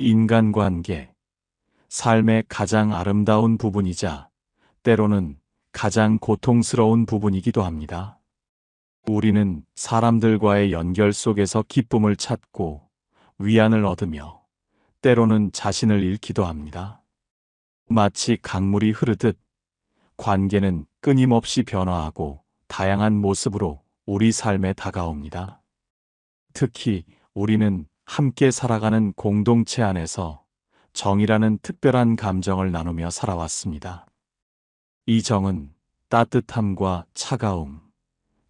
인간관계, 삶의 가장 아름다운 부분이자 때로는 가장 고통스러운 부분이기도 합니다. 우리는 사람들과의 연결 속에서 기쁨을 찾고 위안을 얻으며 때로는 자신을 잃기도 합니다. 마치 강물이 흐르듯 관계는 끊임없이 변화하고 다양한 모습으로 우리 삶에 다가옵니다. 특히 우리는 함께 살아가는 공동체 안에서 정이라는 특별한 감정을 나누며 살아왔습니다. 이 정은 따뜻함과 차가움,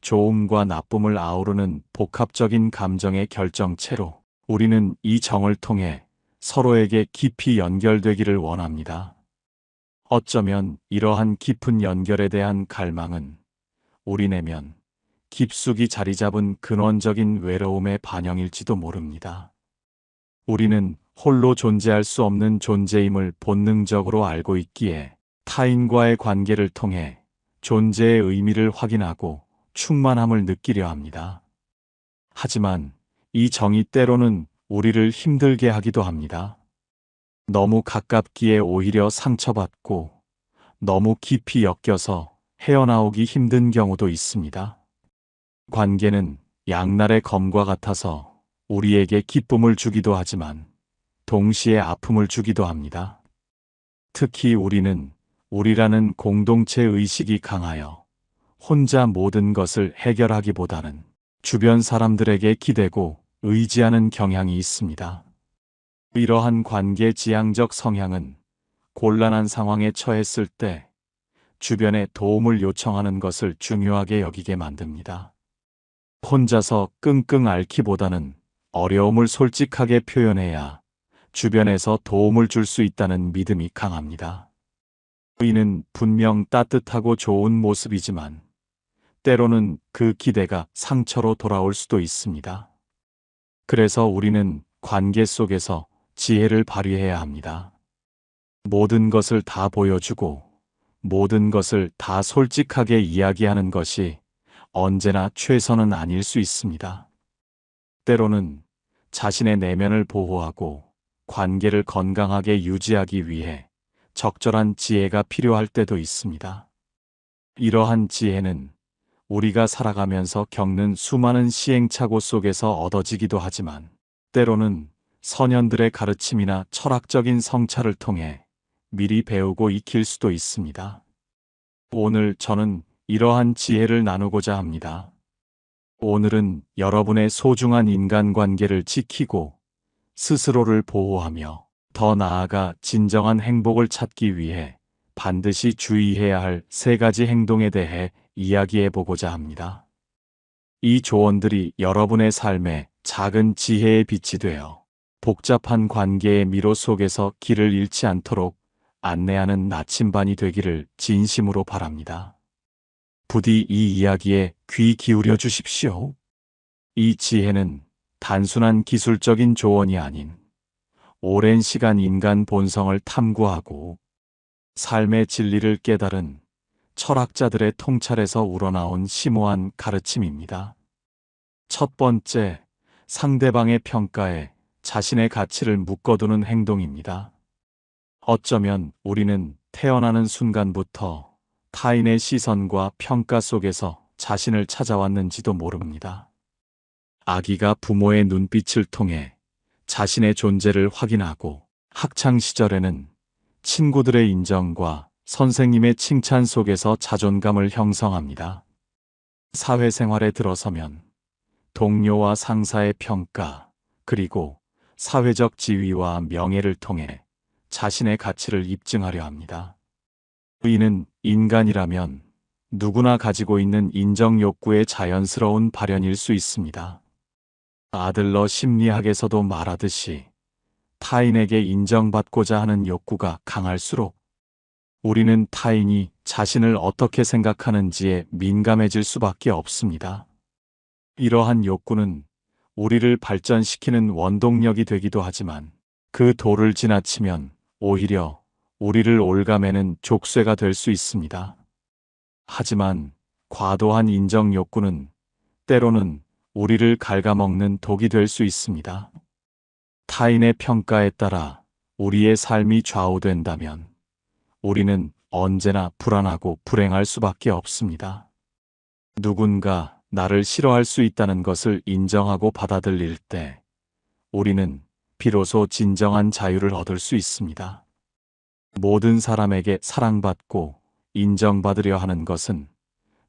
좋음과 나쁨을 아우르는 복합적인 감정의 결정체로 우리는 이 정을 통해 서로에게 깊이 연결되기를 원합니다. 어쩌면 이러한 깊은 연결에 대한 갈망은 우리 내면 깊숙이 자리 잡은 근원적인 외로움의 반영일지도 모릅니다. 우리는 홀로 존재할 수 없는 존재임을 본능적으로 알고 있기에 타인과의 관계를 통해 존재의 의미를 확인하고 충만함을 느끼려 합니다. 하지만 이 정이 때로는 우리를 힘들게 하기도 합니다. 너무 가깝기에 오히려 상처받고 너무 깊이 엮여서 헤어나오기 힘든 경우도 있습니다. 관계는 양날의 검과 같아서 우리에게 기쁨을 주기도 하지만 동시에 아픔을 주기도 합니다. 특히 우리는 우리라는 공동체 의식이 강하여 혼자 모든 것을 해결하기보다는 주변 사람들에게 기대고 의지하는 경향이 있습니다. 이러한 관계 지향적 성향은 곤란한 상황에 처했을 때 주변에 도움을 요청하는 것을 중요하게 여기게 만듭니다. 혼자서 끙끙 앓기보다는 어려움을 솔직하게 표현해야 주변에서 도움을 줄 수 있다는 믿음이 강합니다. 이는 분명 따뜻하고 좋은 모습이지만 때로는 그 기대가 상처로 돌아올 수도 있습니다. 그래서 우리는 관계 속에서 지혜를 발휘해야 합니다. 모든 것을 다 보여주고 모든 것을 다 솔직하게 이야기하는 것이 언제나 최선은 아닐 수 있습니다. 때로는 자신의 내면을 보호하고 관계를 건강하게 유지하기 위해 적절한 지혜가 필요할 때도 있습니다. 이러한 지혜는 우리가 살아가면서 겪는 수많은 시행착오 속에서 얻어지기도 하지만 때로는 선현들의 가르침이나 철학적인 성찰을 통해 미리 배우고 익힐 수도 있습니다. 오늘 저는 이러한 지혜를 나누고자 합니다. 오늘은 여러분의 소중한 인간관계를 지키고 스스로를 보호하며 더 나아가 진정한 행복을 찾기 위해 반드시 주의해야 할 3가지 행동에 대해 이야기해 보고자 합니다. 이 조언들이 여러분의 삶에 작은 지혜의 빛이 되어 복잡한 관계의 미로 속에서 길을 잃지 않도록 안내하는 나침반이 되기를 진심으로 바랍니다. 부디 이 이야기에 귀 기울여 주십시오. 이 지혜는 단순한 기술적인 조언이 아닌 오랜 시간 인간 본성을 탐구하고 삶의 진리를 깨달은 철학자들의 통찰에서 우러나온 심오한 가르침입니다. 첫 번째, 상대방의 평가에 자신의 가치를 묶어두는 행동입니다. 어쩌면 우리는 태어나는 순간부터 타인의 시선과 평가 속에서 자신을 찾아왔는지도 모릅니다. 아기가 부모의 눈빛을 통해 자신의 존재를 확인하고 학창 시절에는 친구들의 인정과 선생님의 칭찬 속에서 자존감을 형성합니다. 사회생활에 들어서면 동료와 상사의 평가, 그리고 사회적 지위와 명예를 통해 자신의 가치를 입증하려 합니다. 이는 인간이라면 누구나 가지고 있는 인정 욕구의 자연스러운 발현일 수 있습니다. 아들러 심리학에서도 말하듯이 타인에게 인정받고자 하는 욕구가 강할수록 우리는 타인이 자신을 어떻게 생각하는지에 민감해질 수밖에 없습니다. 이러한 욕구는 우리를 발전시키는 원동력이 되기도 하지만 그 도를 지나치면 오히려 우리를 옭아매는 족쇄가 될 수 있습니다. 하지만 과도한 인정 욕구는 때로는 우리를 갉아먹는 독이 될 수 있습니다. 타인의 평가에 따라 우리의 삶이 좌우된다면 우리는 언제나 불안하고 불행할 수밖에 없습니다. 누군가 나를 싫어할 수 있다는 것을 인정하고 받아들일 때 우리는 비로소 진정한 자유를 얻을 수 있습니다. 모든 사람에게 사랑받고 인정받으려 하는 것은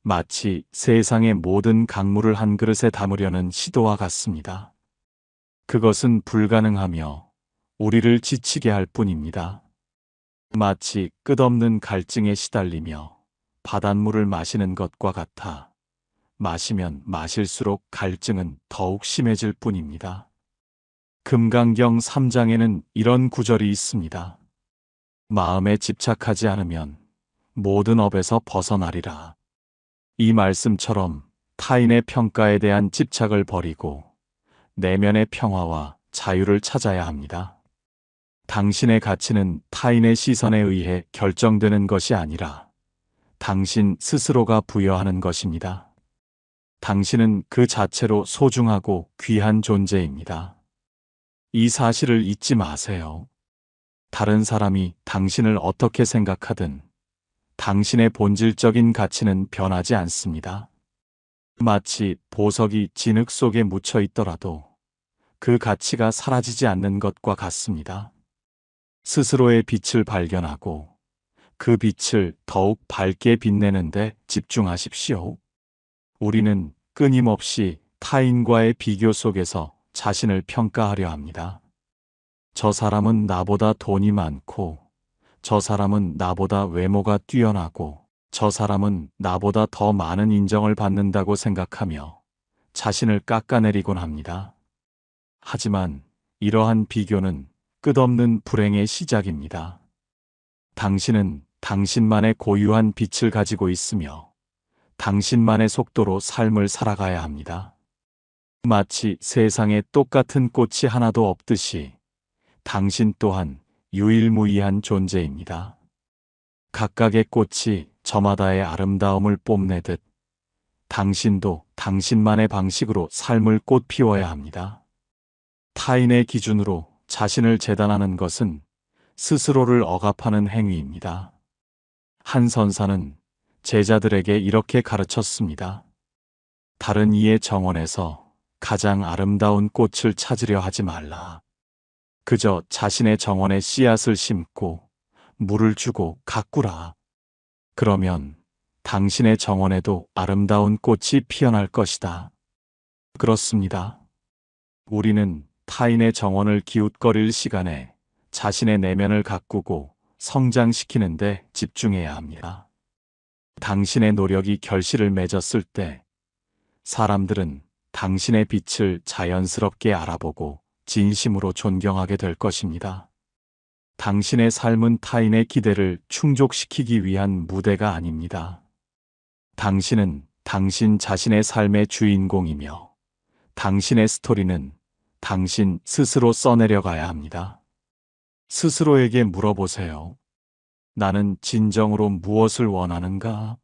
마치 세상의 모든 강물을 한 그릇에 담으려는 시도와 같습니다. 그것은 불가능하며 우리를 지치게 할 뿐입니다. 마치 끝없는 갈증에 시달리며 바닷물을 마시는 것과 같아 마시면 마실수록 갈증은 더욱 심해질 뿐입니다. 금강경 3장에는 이런 구절이 있습니다. 마음에 집착하지 않으면 모든 업에서 벗어나리라. 이 말씀처럼 타인의 평가에 대한 집착을 버리고 내면의 평화와 자유를 찾아야 합니다. 당신의 가치는 타인의 시선에 의해 결정되는 것이 아니라 당신 스스로가 부여하는 것입니다. 당신은 그 자체로 소중하고 귀한 존재입니다. 이 사실을 잊지 마세요. 다른 사람이 당신을 어떻게 생각하든 당신의 본질적인 가치는 변하지 않습니다. 마치 보석이 진흙 속에 묻혀 있더라도 그 가치가 사라지지 않는 것과 같습니다. 스스로의 빛을 발견하고 그 빛을 더욱 밝게 빛내는 데 집중하십시오. 우리는 끊임없이 타인과의 비교 속에서 자신을 평가하려 합니다. 저 사람은 나보다 돈이 많고, 저 사람은 나보다 외모가 뛰어나고, 저 사람은 나보다 더 많은 인정을 받는다고 생각하며 자신을 깎아내리곤 합니다. 하지만 이러한 비교는 끝없는 불행의 시작입니다. 당신은 당신만의 고유한 빛을 가지고 있으며 당신만의 속도로 삶을 살아가야 합니다. 마치 세상에 똑같은 꽃이 하나도 없듯이 당신 또한 유일무이한 존재입니다. 각각의 꽃이 저마다의 아름다움을 뽐내듯 당신도 당신만의 방식으로 삶을 꽃피워야 합니다. 타인의 기준으로 자신을 재단하는 것은 스스로를 억압하는 행위입니다. 한 선사는 제자들에게 이렇게 가르쳤습니다. 다른 이의 정원에서 가장 아름다운 꽃을 찾으려 하지 말라. 그저 자신의 정원에 씨앗을 심고 물을 주고 가꾸라. 그러면 당신의 정원에도 아름다운 꽃이 피어날 것이다. 그렇습니다. 우리는 타인의 정원을 기웃거릴 시간에 자신의 내면을 가꾸고 성장시키는 데 집중해야 합니다. 당신의 노력이 결실을 맺었을 때 사람들은 당신의 빛을 자연스럽게 알아보고 진심으로 존경하게 될 것입니다. 당신의 삶은 타인의 기대를 충족시키기 위한 무대가 아닙니다. 당신은 당신 자신의 삶의 주인공이며 당신의 스토리는 당신 스스로 써내려가야 합니다. 스스로에게 물어보세요. 나는 진정으로 무엇을 원하는가?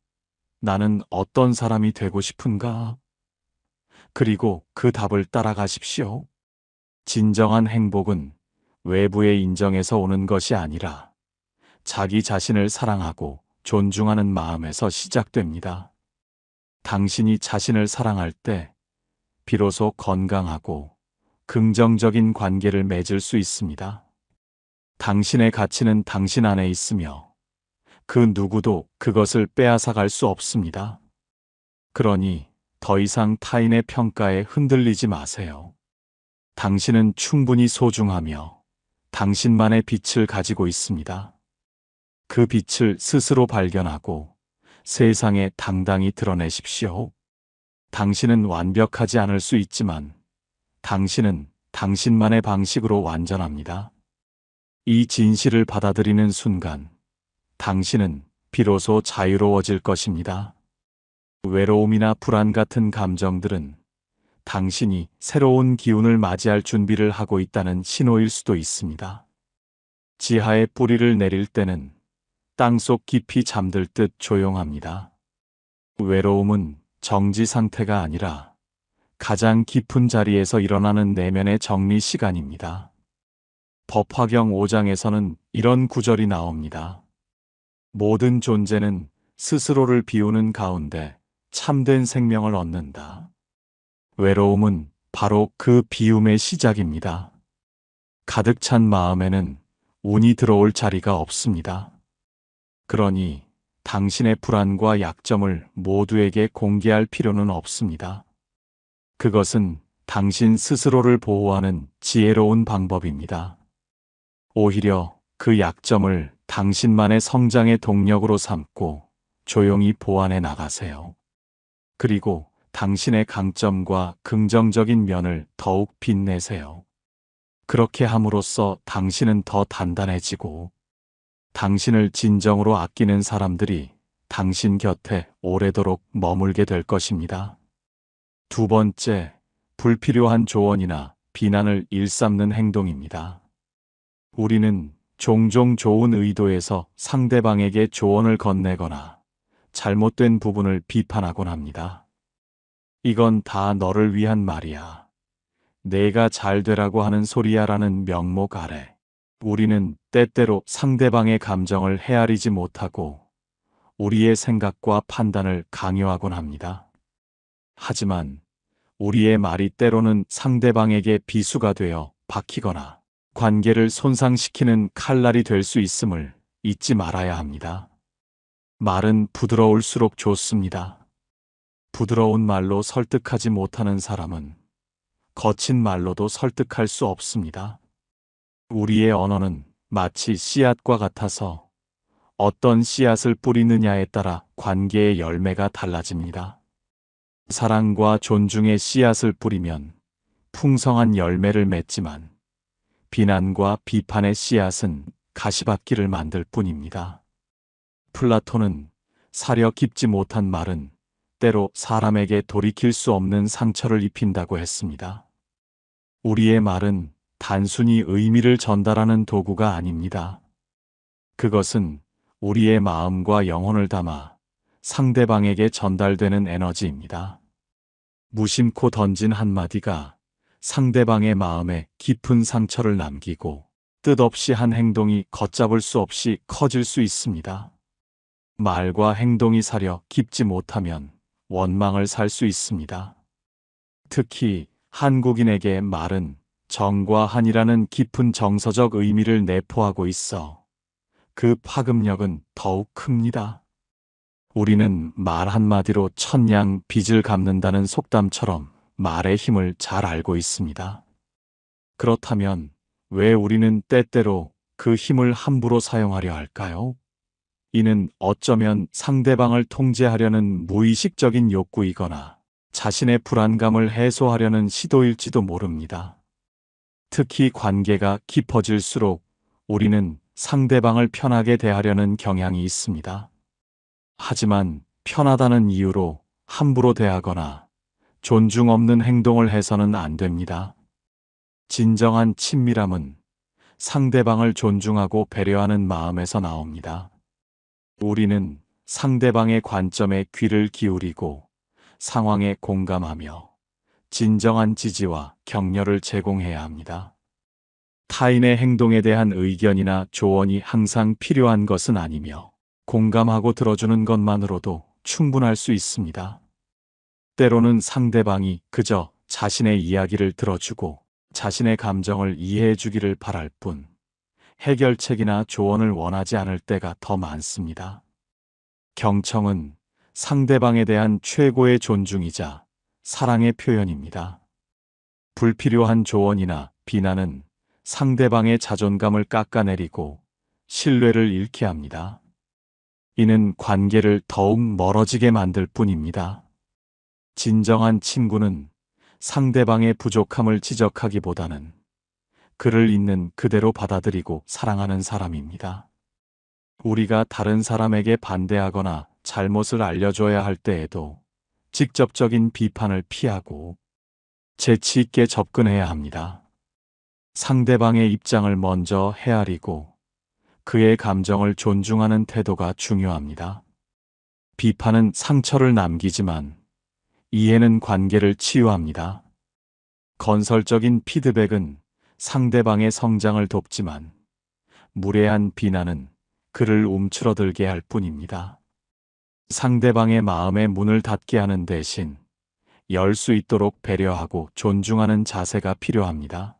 나는 어떤 사람이 되고 싶은가? 그리고 그 답을 따라가십시오. 진정한 행복은 외부의 인정에서 오는 것이 아니라 자기 자신을 사랑하고 존중하는 마음에서 시작됩니다. 당신이 자신을 사랑할 때 비로소 건강하고 긍정적인 관계를 맺을 수 있습니다. 당신의 가치는 당신 안에 있으며 그 누구도 그것을 빼앗아갈 수 없습니다. 그러니 더 이상 타인의 평가에 흔들리지 마세요. 당신은 충분히 소중하며 당신만의 빛을 가지고 있습니다. 그 빛을 스스로 발견하고 세상에 당당히 드러내십시오. 당신은 완벽하지 않을 수 있지만 당신은 당신만의 방식으로 완전합니다. 이 진실을 받아들이는 순간 당신은 비로소 자유로워질 것입니다. 외로움이나 불안 같은 감정들은 당신이 새로운 기운을 맞이할 준비를 하고 있다는 신호일 수도 있습니다. 지하에 뿌리를 내릴 때는 땅속 깊이 잠들 듯 조용합니다. 외로움은 정지 상태가 아니라 가장 깊은 자리에서 일어나는 내면의 정리 시간입니다. 법화경 5장에서는 이런 구절이 나옵니다. 모든 존재는 스스로를 비우는 가운데 참된 생명을 얻는다. 외로움은 바로 그 비움의 시작입니다. 가득 찬 마음에는 운이 들어올 자리가 없습니다. 그러니 당신의 불안과 약점을 모두에게 공개할 필요는 없습니다. 그것은 당신 스스로를 보호하는 지혜로운 방법입니다. 오히려 그 약점을 당신만의 성장의 동력으로 삼고 조용히 보완해 나가세요. 그리고 당신의 강점과 긍정적인 면을 더욱 빛내세요. 그렇게 함으로써 당신은 더 단단해지고 당신을 진정으로 아끼는 사람들이 당신 곁에 오래도록 머물게 될 것입니다. 두 번째, 불필요한 조언이나 비난을 일삼는 행동입니다. 우리는 종종 좋은 의도에서 상대방에게 조언을 건네거나 잘못된 부분을 비판하곤 합니다. 이건 다 너를 위한 말이야. 내가 잘 되라고 하는 소리야 라는 명목 아래 우리는 때때로 상대방의 감정을 헤아리지 못하고 우리의 생각과 판단을 강요하곤 합니다. 하지만 우리의 말이 때로는 상대방에게 비수가 되어 박히거나 관계를 손상시키는 칼날이 될 수 있음을 잊지 말아야 합니다. 말은 부드러울수록 좋습니다. 부드러운 말로 설득하지 못하는 사람은 거친 말로도 설득할 수 없습니다. 우리의 언어는 마치 씨앗과 같아서 어떤 씨앗을 뿌리느냐에 따라 관계의 열매가 달라집니다. 사랑과 존중의 씨앗을 뿌리면 풍성한 열매를 맺지만 비난과 비판의 씨앗은 가시밭길을 만들 뿐입니다. 플라톤은 사려 깊지 못한 말은 때로 사람에게 돌이킬 수 없는 상처를 입힌다고 했습니다. 우리의 말은 단순히 의미를 전달하는 도구가 아닙니다. 그것은 우리의 마음과 영혼을 담아 상대방에게 전달되는 에너지입니다. 무심코 던진 한마디가 상대방의 마음에 깊은 상처를 남기고 뜻없이 한 행동이 걷잡을 수 없이 커질 수 있습니다. 말과 행동이 사려 깊지 못하면 원망을 살 수 있습니다. 특히 한국인에게 말은 정과 한이라는 깊은 정서적 의미를 내포하고 있어 그 파급력은 더욱 큽니다. 우리는 말 한마디로 천냥 빚을 갚는다는 속담처럼 말의 힘을 잘 알고 있습니다. 그렇다면 왜 우리는 때때로 그 힘을 함부로 사용하려 할까요? 이는 어쩌면 상대방을 통제하려는 무의식적인 욕구이거나 자신의 불안감을 해소하려는 시도일지도 모릅니다. 특히 관계가 깊어질수록 우리는 상대방을 편하게 대하려는 경향이 있습니다. 하지만 편하다는 이유로 함부로 대하거나 존중 없는 행동을 해서는 안 됩니다. 진정한 친밀함은 상대방을 존중하고 배려하는 마음에서 나옵니다. 우리는 상대방의 관점에 귀를 기울이고 상황에 공감하며 진정한 지지와 격려를 제공해야 합니다. 타인의 행동에 대한 의견이나 조언이 항상 필요한 것은 아니며 공감하고 들어주는 것만으로도 충분할 수 있습니다. 때로는 상대방이 그저 자신의 이야기를 들어주고 자신의 감정을 이해해 주기를 바랄 뿐 해결책이나 조언을 원하지 않을 때가 더 많습니다. 경청은 상대방에 대한 최고의 존중이자 사랑의 표현입니다. 불필요한 조언이나 비난은 상대방의 자존감을 깎아내리고 신뢰를 잃게 합니다. 이는 관계를 더욱 멀어지게 만들 뿐입니다. 진정한 친구는 상대방의 부족함을 지적하기보다는 그를 있는 그대로 받아들이고 사랑하는 사람입니다. 우리가 다른 사람에게 반대하거나 잘못을 알려줘야 할 때에도 직접적인 비판을 피하고 재치 있게 접근해야 합니다. 상대방의 입장을 먼저 헤아리고 그의 감정을 존중하는 태도가 중요합니다. 비판은 상처를 남기지만 이해는 관계를 치유합니다. 건설적인 피드백은 상대방의 성장을 돕지만 무례한 비난은 그를 움츠러들게 할 뿐입니다. 상대방의 마음의 문을 닫게 하는 대신 열 수 있도록 배려하고 존중하는 자세가 필요합니다.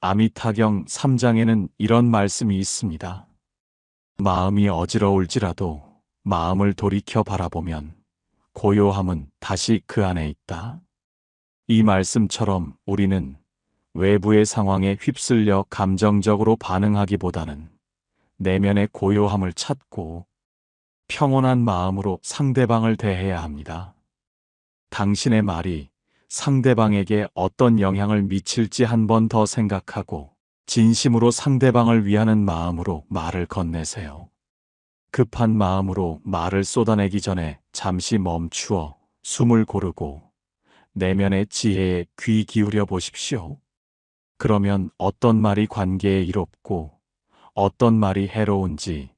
아미타경 3장에는 이런 말씀이 있습니다. 마음이 어지러울지라도 마음을 돌이켜 바라보면 고요함은 다시 그 안에 있다. 이 말씀처럼 우리는 외부의 상황에 휩쓸려 감정적으로 반응하기보다는 내면의 고요함을 찾고 평온한 마음으로 상대방을 대해야 합니다. 당신의 말이 상대방에게 어떤 영향을 미칠지 한 번 더 생각하고 진심으로 상대방을 위하는 마음으로 말을 건네세요. 급한 마음으로 말을 쏟아내기 전에 잠시 멈추어 숨을 고르고 내면의 지혜에 귀 기울여 보십시오. 그러면 어떤 말이 관계에 이롭고 어떤 말이 해로운지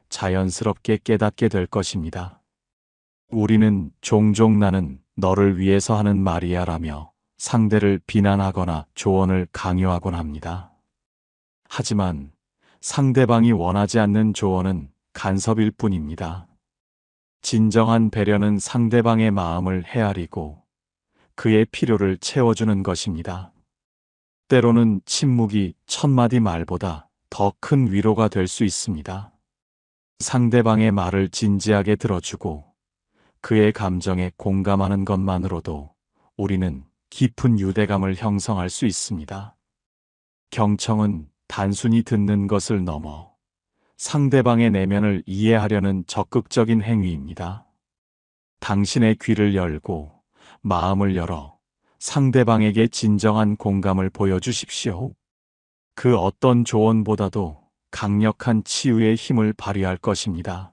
자연스럽게 깨닫게 될 것입니다. 우리는 종종 나는 너를 위해서 하는 말이야 라며 상대를 비난하거나 조언을 강요하곤 합니다. 하지만 상대방이 원하지 않는 조언은 간섭일 뿐입니다. 진정한 배려는 상대방의 마음을 헤아리고 그의 필요를 채워주는 것입니다. 때로는 침묵이 1000마디 말보다 더 큰 위로가 될 수 있습니다. 상대방의 말을 진지하게 들어주고 그의 감정에 공감하는 것만으로도 우리는 깊은 유대감을 형성할 수 있습니다. 경청은 단순히 듣는 것을 넘어 상대방의 내면을 이해하려는 적극적인 행위입니다. 당신의 귀를 열고 마음을 열어 상대방에게 진정한 공감을 보여주십시오. 그 어떤 조언보다도 강력한 치유의 힘을 발휘할 것입니다.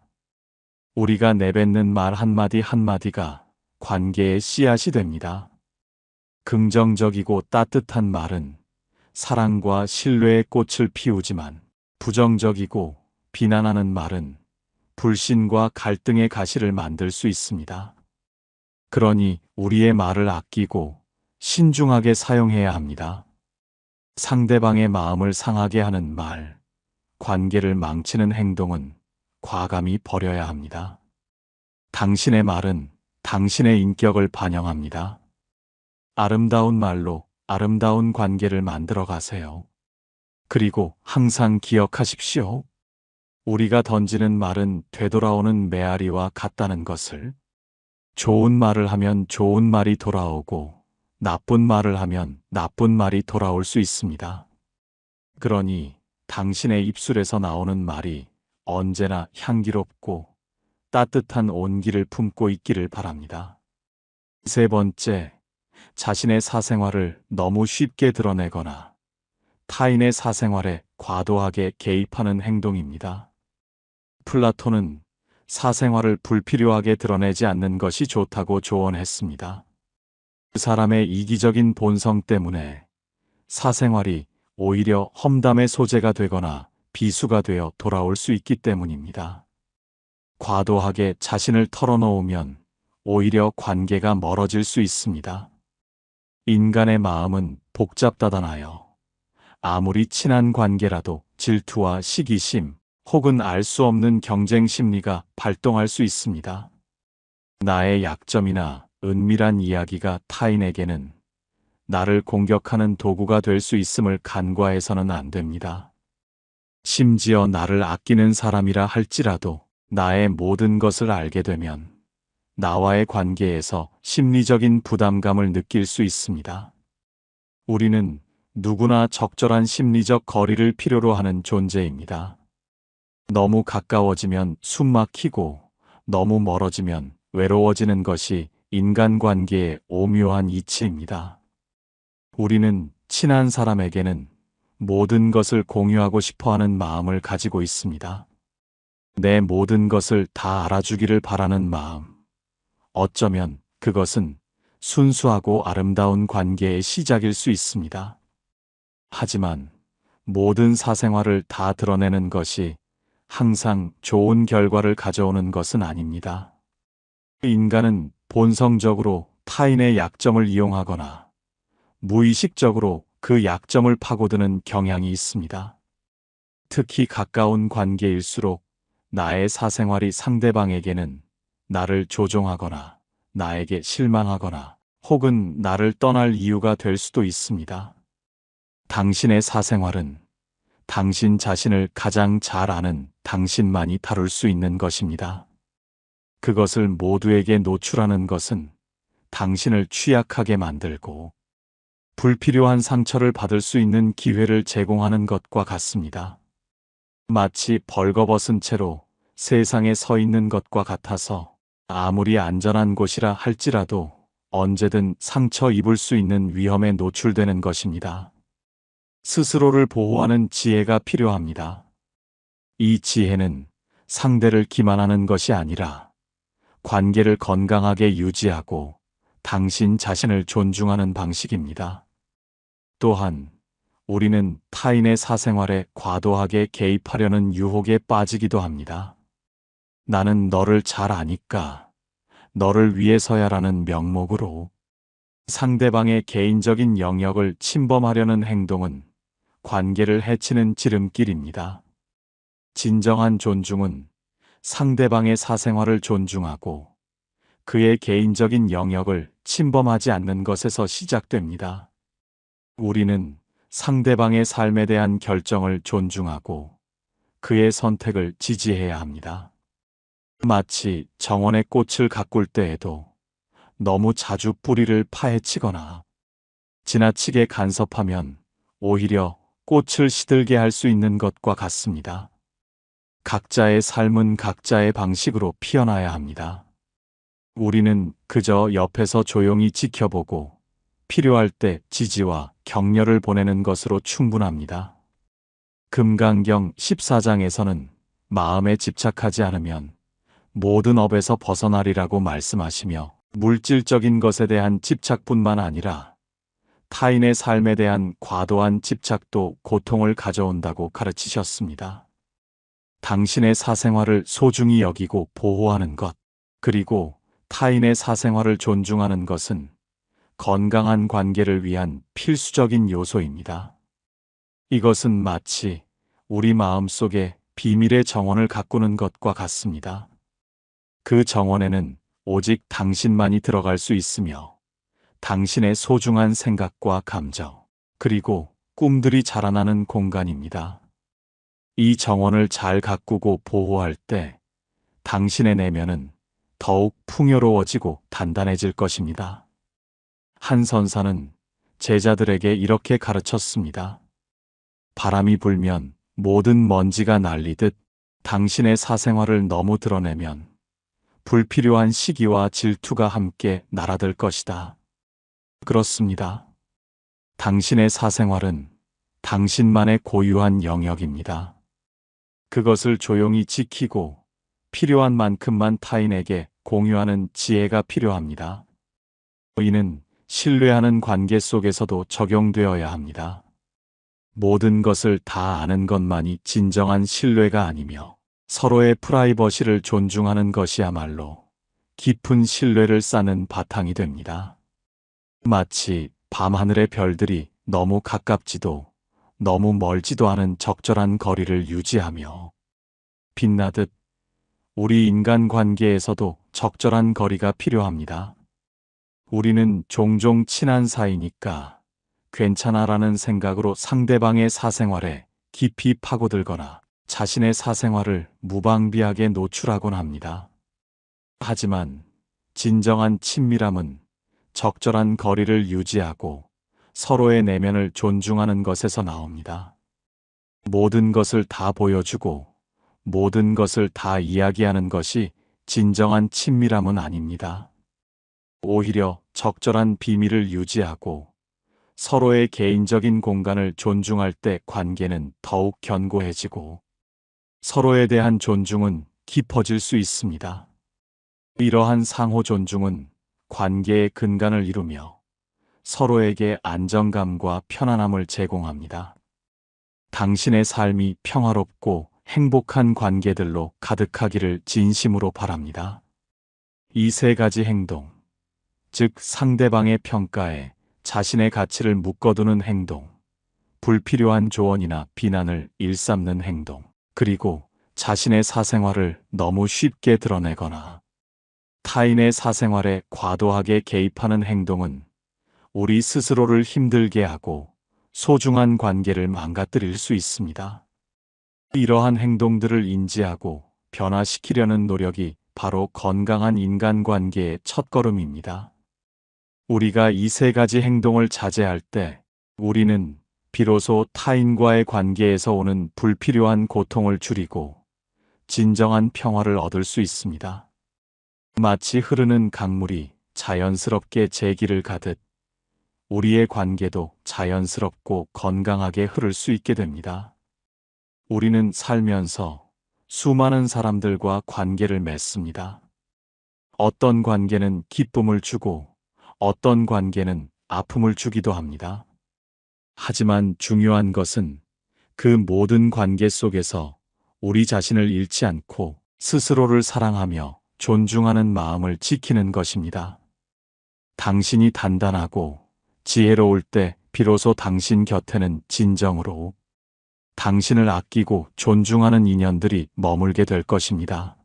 우리가 내뱉는 말 한마디 한마디가 관계의 씨앗이 됩니다. 긍정적이고 따뜻한 말은 사랑과 신뢰의 꽃을 피우지만 부정적이고 비난하는 말은 불신과 갈등의 가시를 만들 수 있습니다. 그러니 우리의 말을 아끼고 신중하게 사용해야 합니다. 상대방의 마음을 상하게 하는 말, 관계를 망치는 행동은 과감히 버려야 합니다. 당신의 말은 당신의 인격을 반영합니다. 아름다운 말로 아름다운 관계를 만들어 가세요. 그리고 항상 기억하십시오. 우리가 던지는 말은 되돌아오는 메아리와 같다는 것을. 좋은 말을 하면 좋은 말이 돌아오고 나쁜 말을 하면 나쁜 말이 돌아올 수 있습니다. 그러니 당신의 입술에서 나오는 말이 언제나 향기롭고 따뜻한 온기를 품고 있기를 바랍니다. 세 번째, 자신의 사생활을 너무 쉽게 드러내거나 타인의 사생활에 과도하게 개입하는 행동입니다. 플라톤은 사생활을 불필요하게 드러내지 않는 것이 좋다고 조언했습니다. 그 사람의 이기적인 본성 때문에 사생활이 오히려 험담의 소재가 되거나 비수가 되어 돌아올 수 있기 때문입니다. 과도하게 자신을 털어놓으면 오히려 관계가 멀어질 수 있습니다. 인간의 마음은 복잡다단하여 아무리 친한 관계라도 질투와 시기심 혹은 알 수 없는 경쟁 심리가 발동할 수 있습니다. 나의 약점이나 은밀한 이야기가 타인에게는 나를 공격하는 도구가 될 수 있음을 간과해서는 안 됩니다. 심지어 나를 아끼는 사람이라 할지라도 나의 모든 것을 알게 되면 나와의 관계에서 심리적인 부담감을 느낄 수 있습니다. 우리는 누구나 적절한 심리적 거리를 필요로 하는 존재입니다. 너무 가까워지면 숨 막히고 너무 멀어지면 외로워지는 것이 인간관계의 오묘한 이치입니다. 우리는 친한 사람에게는 모든 것을 공유하고 싶어하는 마음을 가지고 있습니다. 내 모든 것을 다 알아주기를 바라는 마음. 어쩌면 그것은 순수하고 아름다운 관계의 시작일 수 있습니다. 하지만 모든 사생활을 다 드러내는 것이 항상 좋은 결과를 가져오는 것은 아닙니다. 인간은 본성적으로 타인의 약점을 이용하거나 무의식적으로 그 약점을 파고드는 경향이 있습니다. 특히 가까운 관계일수록 나의 사생활이 상대방에게는 나를 조종하거나 나에게 실망하거나 혹은 나를 떠날 이유가 될 수도 있습니다. 당신의 사생활은 당신 자신을 가장 잘 아는 당신만이 다룰 수 있는 것입니다. 그것을 모두에게 노출하는 것은 당신을 취약하게 만들고 불필요한 상처를 받을 수 있는 기회를 제공하는 것과 같습니다. 마치 벌거벗은 채로 세상에 서 있는 것과 같아서 아무리 안전한 곳이라 할지라도 언제든 상처 입을 수 있는 위험에 노출되는 것입니다. 스스로를 보호하는 지혜가 필요합니다. 이 지혜는 상대를 기만하는 것이 아니라 관계를 건강하게 유지하고 당신 자신을 존중하는 방식입니다. 또한 우리는 타인의 사생활에 과도하게 개입하려는 유혹에 빠지기도 합니다. 나는 너를 잘 아니까 너를 위해서야라는 명목으로 상대방의 개인적인 영역을 침범하려는 행동은 관계를 해치는 지름길입니다. 진정한 존중은 상대방의 사생활을 존중하고 그의 개인적인 영역을 침범하지 않는 것에서 시작됩니다. 우리는 상대방의 삶에 대한 결정을 존중하고 그의 선택을 지지해야 합니다. 마치 정원의 꽃을 가꿀 때에도 너무 자주 뿌리를 파헤치거나 지나치게 간섭하면 오히려 꽃을 시들게 할 수 있는 것과 같습니다. 각자의 삶은 각자의 방식으로 피어나야 합니다. 우리는 그저 옆에서 조용히 지켜보고 필요할 때 지지와 격려를 보내는 것으로 충분합니다. 금강경 14장에서는 마음에 집착하지 않으면 모든 업에서 벗어나리라고 말씀하시며 물질적인 것에 대한 집착뿐만 아니라 타인의 삶에 대한 과도한 집착도 고통을 가져온다고 가르치셨습니다. 당신의 사생활을 소중히 여기고 보호하는 것, 그리고 타인의 사생활을 존중하는 것은 건강한 관계를 위한 필수적인 요소입니다. 이것은 마치 우리 마음속에 비밀의 정원을 가꾸는 것과 같습니다. 그 정원에는 오직 당신만이 들어갈 수 있으며 당신의 소중한 생각과 감정, 그리고 꿈들이 자라나는 공간입니다. 이 정원을 잘 가꾸고 보호할 때 당신의 내면은 더욱 풍요로워지고 단단해질 것입니다. 한 선사는 제자들에게 이렇게 가르쳤습니다. 바람이 불면 모든 먼지가 날리듯 당신의 사생활을 너무 드러내면 불필요한 시기와 질투가 함께 날아들 것이다. 그렇습니다. 당신의 사생활은 당신만의 고유한 영역입니다. 그것을 조용히 지키고 필요한 만큼만 타인에게 공유하는 지혜가 필요합니다. 이는 신뢰하는 관계 속에서도 적용되어야 합니다. 모든 것을 다 아는 것만이 진정한 신뢰가 아니며 서로의 프라이버시를 존중하는 것이야말로 깊은 신뢰를 쌓는 바탕이 됩니다. 마치 밤하늘의 별들이 너무 가깝지도 너무 멀지도 않은 적절한 거리를 유지하며 빛나듯 우리 인간 관계에서도 적절한 거리가 필요합니다. 우리는 종종 친한 사이니까 괜찮아라는 생각으로 상대방의 사생활에 깊이 파고들거나 자신의 사생활을 무방비하게 노출하곤 합니다. 하지만 진정한 친밀함은 적절한 거리를 유지하고 서로의 내면을 존중하는 것에서 나옵니다. 모든 것을 다 보여주고 모든 것을 다 이야기하는 것이 진정한 친밀함은 아닙니다. 오히려 적절한 비밀을 유지하고 서로의 개인적인 공간을 존중할 때 관계는 더욱 견고해지고 서로에 대한 존중은 깊어질 수 있습니다. 이러한 상호 존중은 관계의 근간을 이루며 서로에게 안정감과 편안함을 제공합니다. 당신의 삶이 평화롭고 행복한 관계들로 가득하기를 진심으로 바랍니다. 이 세 가지 행동, 즉 상대방의 평가에 자신의 가치를 묶어두는 행동, 불필요한 조언이나 비난을 일삼는 행동, 그리고 자신의 사생활을 너무 쉽게 드러내거나 타인의 사생활에 과도하게 개입하는 행동은 우리 스스로를 힘들게 하고 소중한 관계를 망가뜨릴 수 있습니다. 이러한 행동들을 인지하고 변화시키려는 노력이 바로 건강한 인간관계의 첫걸음입니다. 우리가 이 세 가지 행동을 자제할 때 우리는 비로소 타인과의 관계에서 오는 불필요한 고통을 줄이고 진정한 평화를 얻을 수 있습니다. 마치 흐르는 강물이 자연스럽게 제 길을 가듯 우리의 관계도 자연스럽고 건강하게 흐를 수 있게 됩니다. 우리는 살면서 수많은 사람들과 관계를 맺습니다. 어떤 관계는 기쁨을 주고 어떤 관계는 아픔을 주기도 합니다. 하지만 중요한 것은 그 모든 관계 속에서 우리 자신을 잃지 않고 스스로를 사랑하며 존중하는 마음을 지키는 것입니다. 당신이 단단하고 지혜로울 때 비로소 당신 곁에는 진정으로 당신을 아끼고 존중하는 인연들이 머물게 될 것입니다.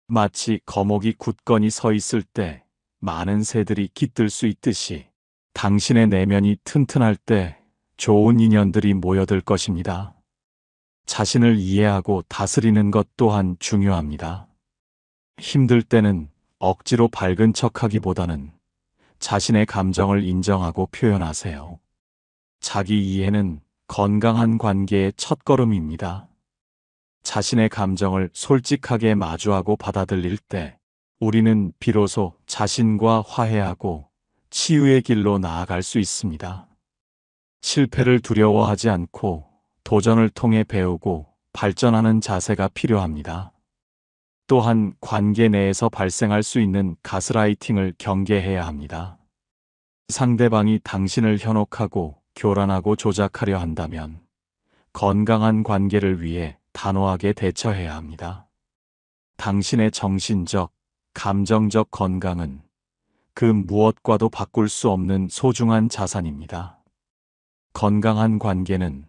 마치 거목이 굳건히 서 있을 때 많은 새들이 깃들 수 있듯이 당신의 내면이 튼튼할 때 좋은 인연들이 모여들 것입니다. 자신을 이해하고 다스리는 것 또한 중요합니다. 힘들 때는 억지로 밝은 척하기보다는 자신의 감정을 인정하고 표현하세요. 자기 이해는 건강한 관계의 첫걸음입니다. 자신의 감정을 솔직하게 마주하고 받아들일 때 우리는 비로소 자신과 화해하고 치유의 길로 나아갈 수 있습니다. 실패를 두려워하지 않고 도전을 통해 배우고 발전하는 자세가 필요합니다. 또한 관계 내에서 발생할 수 있는 가스라이팅을 경계해야 합니다. 상대방이 당신을 현혹하고 교란하고 조작하려 한다면 건강한 관계를 위해 단호하게 대처해야 합니다. 당신의 정신적, 감정적 건강은 그 무엇과도 바꿀 수 없는 소중한 자산입니다. 건강한 관계는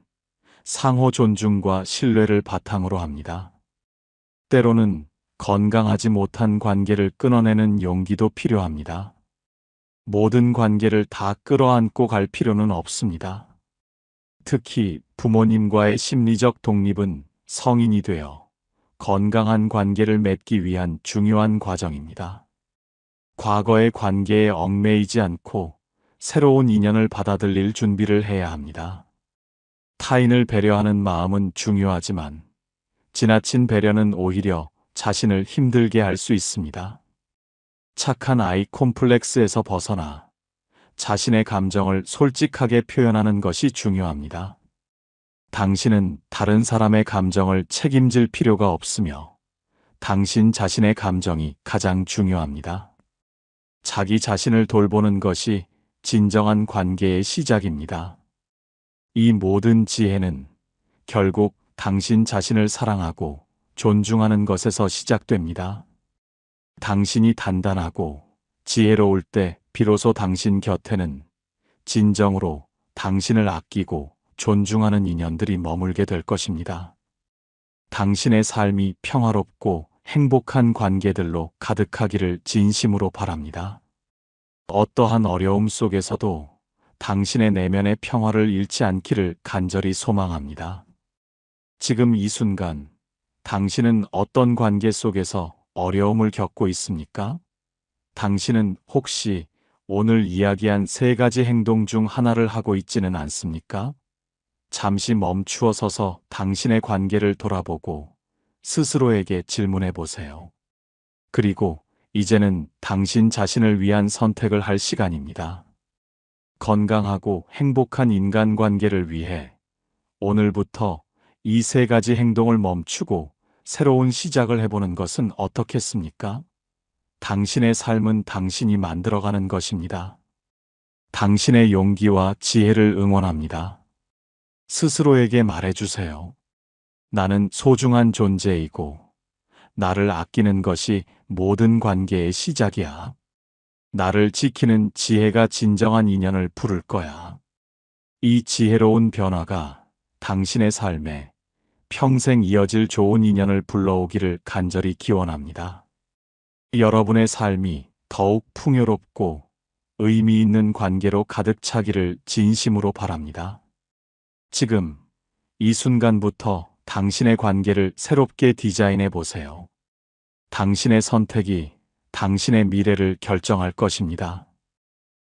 상호 존중과 신뢰를 바탕으로 합니다. 때로는 건강하지 못한 관계를 끊어내는 용기도 필요합니다. 모든 관계를 다 끌어안고 갈 필요는 없습니다. 특히 부모님과의 심리적 독립은 성인이 되어 건강한 관계를 맺기 위한 중요한 과정입니다. 과거의 관계에 얽매이지 않고 새로운 인연을 받아들일 준비를 해야 합니다. 타인을 배려하는 마음은 중요하지만 지나친 배려는 오히려 자신을 힘들게 할 수 있습니다. 착한 아이 콤플렉스에서 벗어나 자신의 감정을 솔직하게 표현하는 것이 중요합니다. 당신은 다른 사람의 감정을 책임질 필요가 없으며 당신 자신의 감정이 가장 중요합니다. 자기 자신을 돌보는 것이 진정한 관계의 시작입니다. 이 모든 지혜는 결국 당신 자신을 사랑하고 존중하는 것에서 시작됩니다. 당신이 단단하고 지혜로울 때 비로소 당신 곁에는 진정으로 당신을 아끼고 존중하는 인연들이 머물게 될 것입니다. 당신의 삶이 평화롭고 행복한 관계들로 가득하기를 진심으로 바랍니다. 어떠한 어려움 속에서도 당신의 내면의 평화를 잃지 않기를 간절히 소망합니다. 지금 이 순간 당신은 어떤 관계 속에서 어려움을 겪고 있습니까? 당신은 혹시 오늘 이야기한 세 가지 행동 중 하나를 하고 있지는 않습니까? 잠시 멈추어 서서 당신의 관계를 돌아보고 스스로에게 질문해 보세요. 그리고 이제는 당신 자신을 위한 선택을 할 시간입니다. 건강하고 행복한 인간관계를 위해 오늘부터 이 세 가지 행동을 멈추고 새로운 시작을 해보는 것은 어떻겠습니까? 당신의 삶은 당신이 만들어가는 것입니다. 당신의 용기와 지혜를 응원합니다. 스스로에게 말해주세요. 나는 소중한 존재이고 나를 아끼는 것이 모든 관계의 시작이야. 나를 지키는 지혜가 진정한 인연을 부를 거야. 이 지혜로운 변화가 당신의 삶에 평생 이어질 좋은 인연을 불러오기를 간절히 기원합니다. 여러분의 삶이 더욱 풍요롭고 의미 있는 관계로 가득 차기를 진심으로 바랍니다. 지금 이 순간부터 당신의 관계를 새롭게 디자인해 보세요. 당신의 선택이 당신의 미래를 결정할 것입니다.